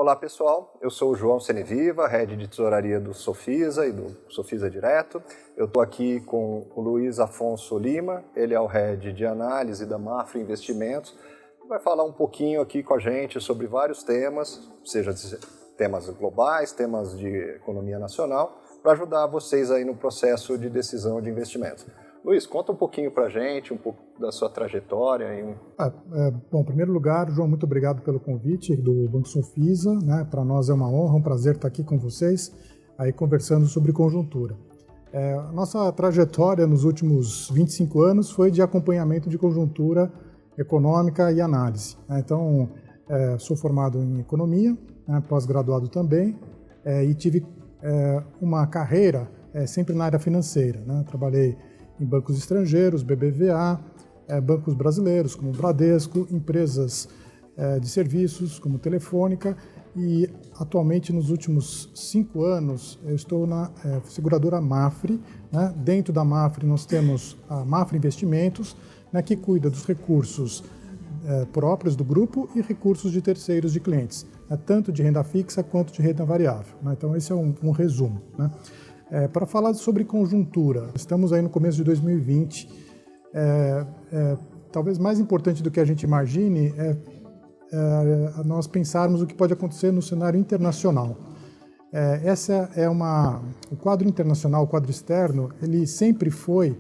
Olá pessoal, eu sou o João Seneviva, Head de Tesouraria do Sofisa e do Sofisa Direto. Eu estou aqui com o Luiz Afonso Lima, ele é o Head de Análise da Mafra Investimentos. Vai falar um pouquinho aqui com a gente sobre vários temas, seja temas globais, temas de economia nacional, para ajudar vocês aí no processo de decisão de investimentos. Luiz, conta um pouquinho para a gente, um pouco da sua trajetória. Bom, em primeiro lugar, João, muito obrigado pelo convite do Banco Sofisa. Para nós é uma honra, um prazer estar aqui com vocês, aí conversando sobre conjuntura. Nossa trajetória nos últimos 25 anos foi de acompanhamento de conjuntura econômica e análise. Então, sou formado em economia, pós-graduado também, e tive uma carreira sempre na área financeira. Trabalhei em bancos estrangeiros, BBVA, bancos brasileiros como Bradesco, empresas de serviços como Telefônica e atualmente nos últimos 5 anos eu estou na seguradora Mafre. Dentro da Mafre nós temos a Mafre Investimentos, que cuida dos recursos próprios do grupo e recursos de terceiros de clientes, tanto de renda fixa quanto de renda variável. Então esse é um resumo. Para falar sobre conjuntura, estamos aí no começo de 2020, talvez mais importante do que a gente imagine é nós pensarmos o que pode acontecer no cenário internacional. O quadro internacional, o quadro externo, ele sempre foi,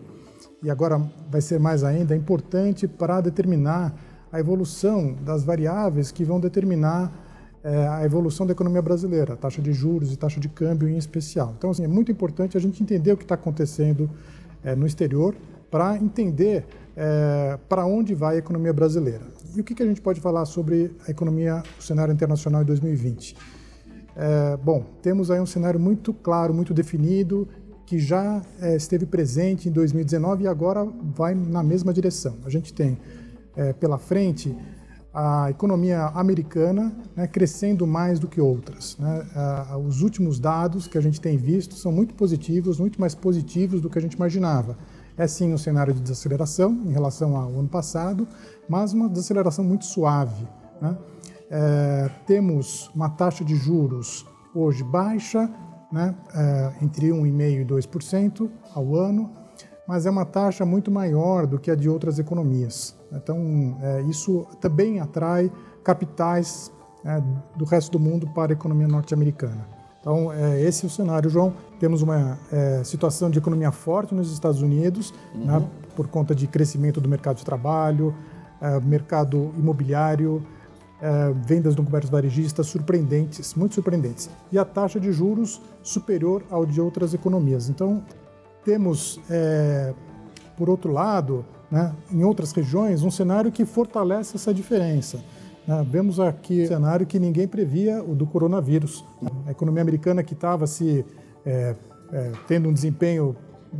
e agora vai ser mais ainda, importante para determinar a evolução das variáveis que vão determinar a evolução da economia brasileira, taxa de juros e taxa de câmbio em especial. Então, assim, é muito importante a gente entender o que está acontecendo no exterior para entender para onde vai a economia brasileira. E o que a gente pode falar sobre a economia, o cenário internacional em 2020? Bom, temos aí um cenário muito claro, muito definido, que já esteve presente em 2019 e agora vai na mesma direção. A gente tem pela frente a economia americana crescendo mais do que outras. Os últimos dados que a gente tem visto são muito positivos, muito mais positivos do que a gente imaginava. É sim um cenário de desaceleração em relação ao ano passado, mas uma desaceleração muito suave. Temos uma taxa de juros hoje baixa, entre 1,5% e 2% ao ano, mas é uma taxa muito maior do que a de outras economias. Então, isso também atrai capitais do resto do mundo para a economia norte-americana. Então, esse é o cenário, João. Temos uma situação de economia forte nos Estados Unidos, por conta de crescimento do mercado de trabalho, mercado imobiliário, vendas no comércio varejista surpreendentes, muito surpreendentes. E a taxa de juros superior ao de outras economias. Então, temos, por outro lado, em outras regiões, um cenário que fortalece essa diferença. Vemos aqui um cenário que ninguém previa, o do coronavírus. A economia americana que estava tendo um desempenho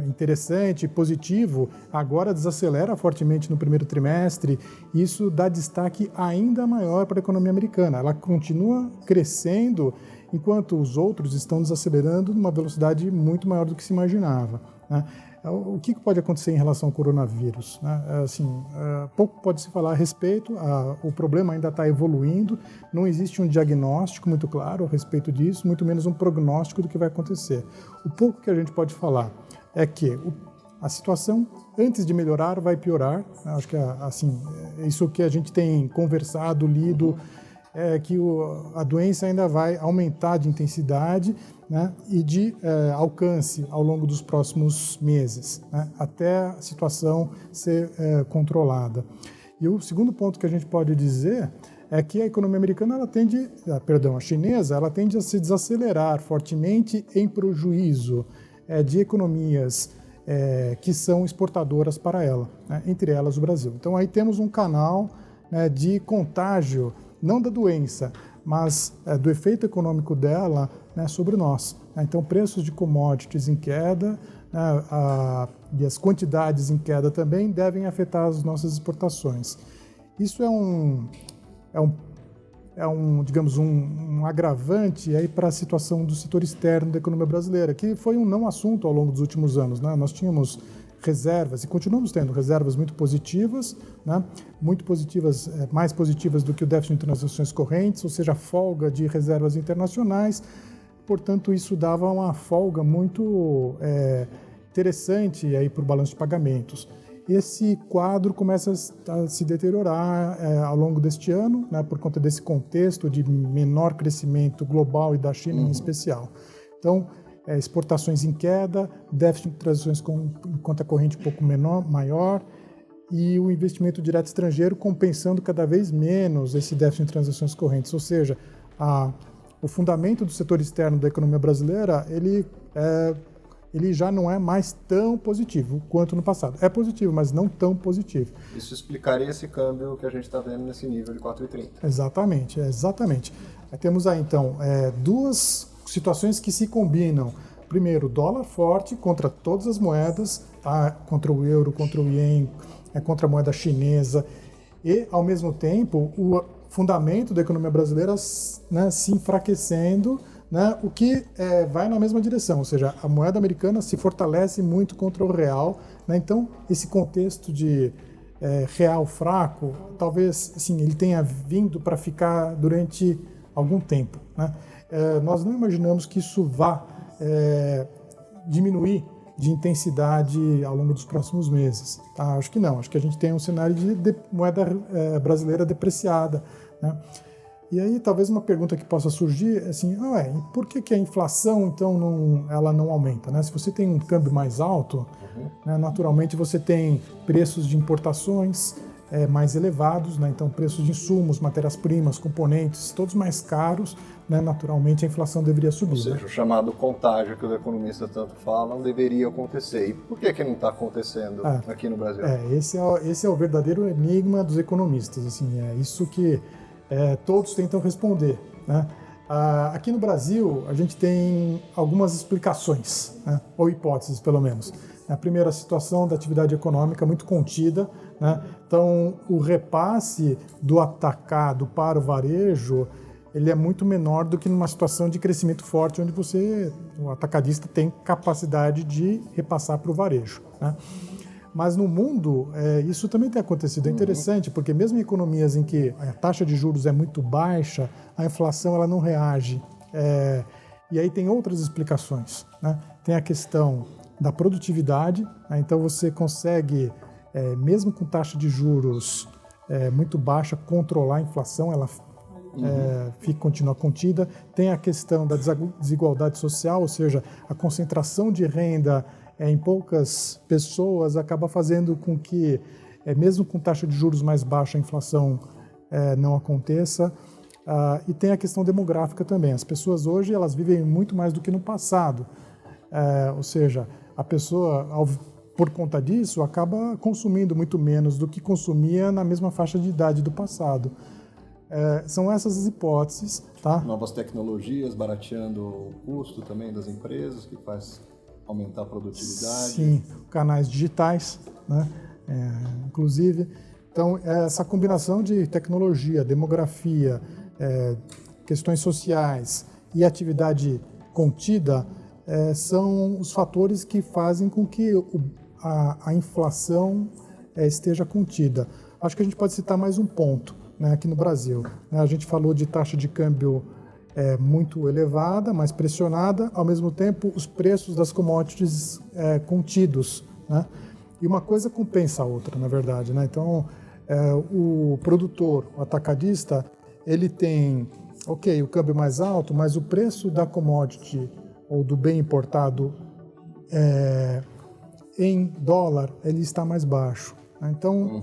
interessante, positivo, agora desacelera fortemente no primeiro trimestre. Isso dá destaque ainda maior para a economia americana. Ela continua crescendo, enquanto os outros estão desacelerando numa velocidade muito maior do que se imaginava. O que pode acontecer em relação ao coronavírus? Pouco pode se falar a respeito, o problema ainda está evoluindo, não existe um diagnóstico muito claro a respeito disso, muito menos um prognóstico do que vai acontecer. O pouco que a gente pode falar é que a situação, antes de melhorar, vai piorar. Acho que isso que a gente tem conversado, lido, que a doença ainda vai aumentar de intensidade e de alcance ao longo dos próximos meses, até a situação ser controlada. E o segundo ponto que a gente pode dizer é que a economia americana, a chinesa, ela tende a se desacelerar fortemente em prejuízo de economias que são exportadoras para ela, entre elas o Brasil. Então aí temos um canal de contágio, não da doença, mas do efeito econômico dela sobre nós. Então, preços de commodities em queda e as quantidades em queda também devem afetar as nossas exportações. Isso digamos, um agravante aí para a situação do setor externo da economia brasileira, que foi um não assunto ao longo dos últimos anos. Nós tínhamos reservas, e continuamos tendo reservas muito positivas, né? Muito positivas, mais positivas do que o déficit de transações correntes, ou seja, a folga de reservas internacionais. Portanto, isso dava uma folga muito interessante para o balanço de pagamentos. Esse quadro começa a se deteriorar ao longo deste ano, né, por conta desse contexto de menor crescimento global e da China em especial. Então, exportações em queda, déficit de transações em conta corrente um pouco maior, e o investimento direto estrangeiro compensando cada vez menos esse déficit de transações correntes. Ou seja, o fundamento do setor externo da economia brasileira, ele já não é mais tão positivo quanto no passado. É positivo, mas não tão positivo. Isso explicaria esse câmbio que a gente está vendo nesse nível de 4,30. Exatamente. Temos aí, então, duas situações que se combinam. Primeiro, dólar forte contra todas as moedas, tá? Contra o euro, contra o ien, contra a moeda chinesa. E, ao mesmo tempo, o fundamento da economia brasileira, né, se enfraquecendo, né, o que vai na mesma direção, ou seja, a moeda americana se fortalece muito contra o real, né, então esse contexto de real fraco, talvez assim, ele tenha vindo para ficar durante algum tempo, né? Nós não imaginamos que isso vá diminuir de intensidade ao longo dos próximos meses, tá? Acho que não, acho que a gente tem um cenário de moeda brasileira depreciada, né? E aí, talvez uma pergunta que possa surgir é assim, e por que a inflação, então, ela não aumenta, né? Se você tem um câmbio mais alto, né, naturalmente você tem preços de importações mais elevados, né? Então preços de insumos, matérias-primas, componentes, todos mais caros, né? Naturalmente a inflação deveria subir. Ou seja, né? O chamado contágio que os economistas tanto falam deveria acontecer. E por que não está acontecendo aqui no Brasil? Esse é o verdadeiro enigma dos economistas. Assim, é isso que todos tentam responder, né? Aqui no Brasil, a gente tem algumas explicações, né? Ou hipóteses, pelo menos. A primeira, a situação da atividade econômica muito contida, né? Então, o repasse do atacado para o varejo, ele é muito menor do que numa situação de crescimento forte, onde o atacadista tem capacidade de repassar para o varejo, né? Mas no mundo, isso também tem acontecido. É interessante, porque mesmo em economias em que a taxa de juros é muito baixa, a inflação ela não reage. E aí tem outras explicações, né? Tem a questão da produtividade, né? Então você consegue, mesmo com taxa de juros muito baixa, controlar a inflação, ela continua contida. Tem a questão da desigualdade social, ou seja, a concentração de renda em poucas pessoas acaba fazendo com que, mesmo com taxa de juros mais baixa, a inflação não aconteça. E tem a questão demográfica também. As pessoas hoje elas vivem muito mais do que no passado. Ou seja, a pessoa, por conta disso, acaba consumindo muito menos do que consumia na mesma faixa de idade do passado. São essas as hipóteses. Tá? Novas tecnologias barateando o custo também das empresas, que faz aumentar a produtividade. Sim, canais digitais, né? Inclusive. Então, essa combinação de tecnologia, demografia, questões sociais e atividade contida são os fatores que fazem com que a inflação esteja contida. Acho que a gente pode citar mais um ponto, né, aqui no Brasil. A gente falou de taxa de câmbio muito elevada, mais pressionada, ao mesmo tempo os preços das commodities contidos, né? E uma coisa compensa a outra, na verdade, né? Então, o produtor, o atacadista, ele tem, o câmbio mais alto, mas o preço da commodity ou do bem importado em dólar, ele está mais baixo. Então,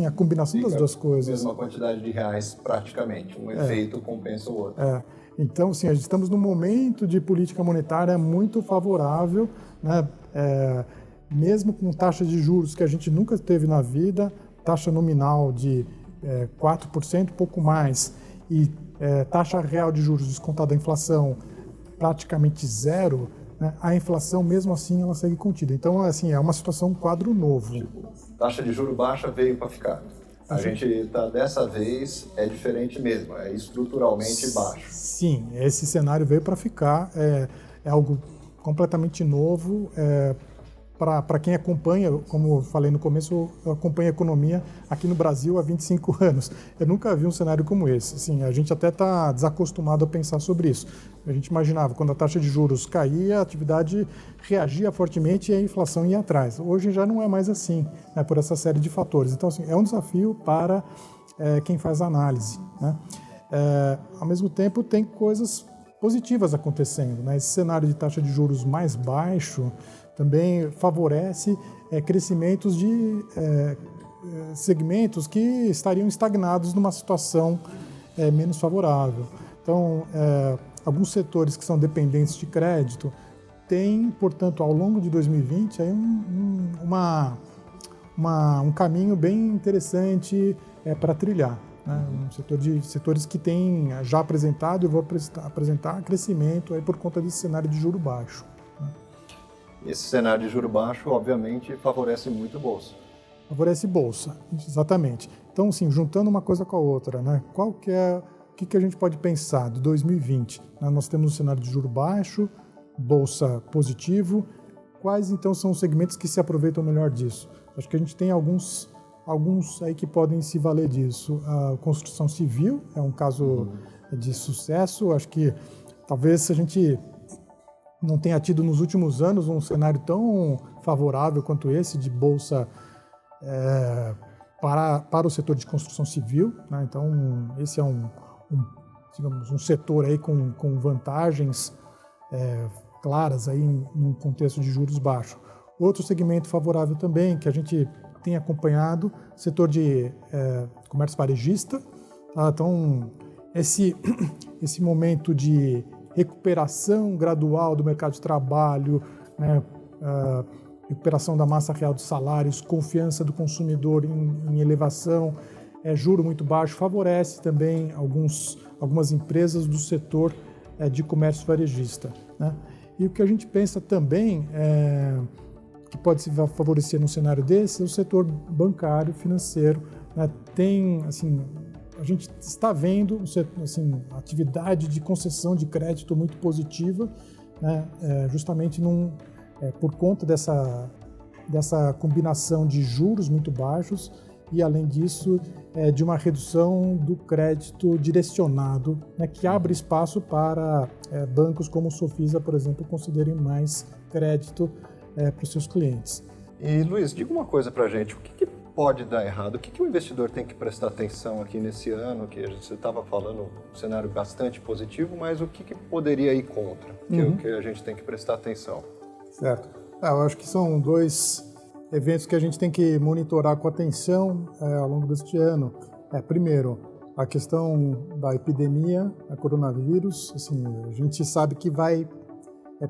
a combinação das duas coisas... Mesma quantidade de reais, praticamente. Um efeito compensa o outro. Então, sim, estamos num momento de política monetária muito favorável, né? Mesmo com taxa de juros que a gente nunca teve na vida, taxa nominal de 4%, pouco mais, e taxa real de juros descontada da inflação praticamente zero, né? A inflação, mesmo assim, ela segue contida. Então, assim, é uma situação, um quadro novo. Taxa de juros baixa veio para ficar. A gente está, dessa vez, diferente mesmo, é estruturalmente baixo. Sim, esse cenário veio para ficar, é algo completamente novo, para quem acompanha, como eu falei no começo, eu acompanho a economia aqui no Brasil há 25 anos. Eu nunca vi um cenário como esse. Assim, a gente até está desacostumado a pensar sobre isso. A gente imaginava, quando a taxa de juros caía, a atividade reagia fortemente e a inflação ia atrás. Hoje já não é mais assim, né, por essa série de fatores. Então, assim, é um desafio para quem faz a análise, né? Ao mesmo tempo, tem coisas positivas acontecendo, né? Esse cenário de taxa de juros mais baixo também favorece crescimentos de segmentos que estariam estagnados numa situação menos favorável. Então, alguns setores que são dependentes de crédito têm, portanto, ao longo de 2020, aí um caminho bem interessante para trilhar. Né? Setores que têm já apresentado, eu vou apresentar crescimento aí por conta desse cenário de juro baixo. Esse cenário de juro baixo, obviamente, favorece muito a Bolsa. Favorece Bolsa, exatamente. Então, assim, juntando uma coisa com a outra, né? O que a gente pode pensar de 2020? Né? Nós temos um cenário de juro baixo, Bolsa positivo. Quais, então, são os segmentos que se aproveitam melhor disso? Acho que a gente tem alguns aí que podem se valer disso. A construção civil é um caso de sucesso. Acho que talvez a gente não tenha tido nos últimos anos um cenário tão favorável quanto esse de Bolsa para o setor de construção civil, né? Então, esse é digamos, um setor aí com vantagens claras aí em contexto de juros baixos. Outro segmento favorável também, que a gente tem acompanhado, setor de comércio varejista. Tá? Então, esse momento de recuperação gradual do mercado de trabalho, né, recuperação da massa real de salários, confiança do consumidor em elevação, juro muito baixo, favorece também algumas empresas do setor de comércio varejista. Né? E o que a gente pensa também que pode se favorecer num cenário desse é o setor bancário, financeiro. Né? A gente está vendo atividade de concessão de crédito muito positiva, né? Justamente por conta dessa combinação de juros muito baixos e, além disso, de uma redução do crédito direcionado, né? Que abre espaço para bancos como o Sofisa, por exemplo, considerem mais crédito para os seus clientes. E, Luiz, diga uma coisa para a gente, o que pode dar errado? O que o investidor tem que prestar atenção aqui nesse ano, que você estava falando um cenário bastante positivo, mas o que poderia ir contra, que a gente tem que prestar atenção? Certo. Eu acho que são dois eventos que a gente tem que monitorar com atenção ao longo deste ano. Primeiro, a questão da epidemia, a coronavírus. Assim, a gente sabe que vai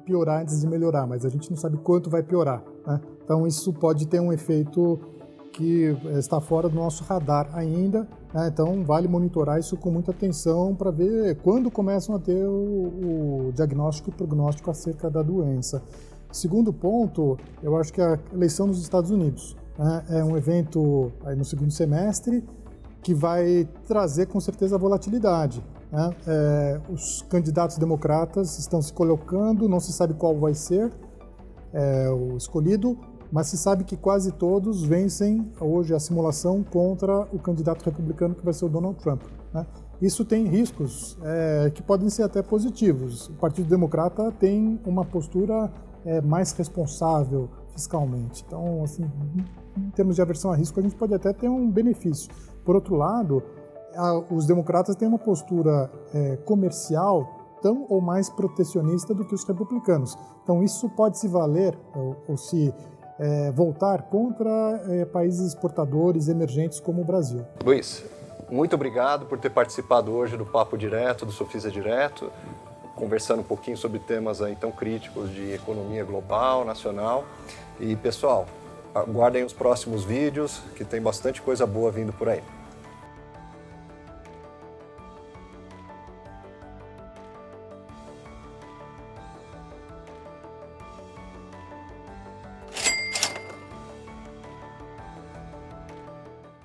piorar antes de melhorar, mas a gente não sabe quanto vai piorar, né? Então, isso pode ter um efeito que está fora do nosso radar ainda, né? Então, vale monitorar isso com muita atenção para ver quando começam a ter o diagnóstico e prognóstico acerca da doença. Segundo ponto, eu acho que a eleição nos Estados Unidos, né, é um evento aí no segundo semestre que vai trazer com certeza volatilidade. Né? Os candidatos democratas estão se colocando, não se sabe qual vai ser o escolhido, mas se sabe que quase todos vencem hoje a simulação contra o candidato republicano, que vai ser o Donald Trump. Né? Isso tem riscos que podem ser até positivos. O Partido Democrata tem uma postura mais responsável fiscalmente. Então, assim, em termos de aversão a risco, a gente pode até ter um benefício. Por outro lado, os democratas têm uma postura comercial tão ou mais protecionista do que os republicanos. Então, isso pode se valer ou se voltar contra países exportadores emergentes como o Brasil. Luiz, muito obrigado por ter participado hoje do Papo Direto, do Sofisa Direto, conversando um pouquinho sobre temas aí tão críticos de economia global, nacional. E, pessoal, aguardem os próximos vídeos, que tem bastante coisa boa vindo por aí.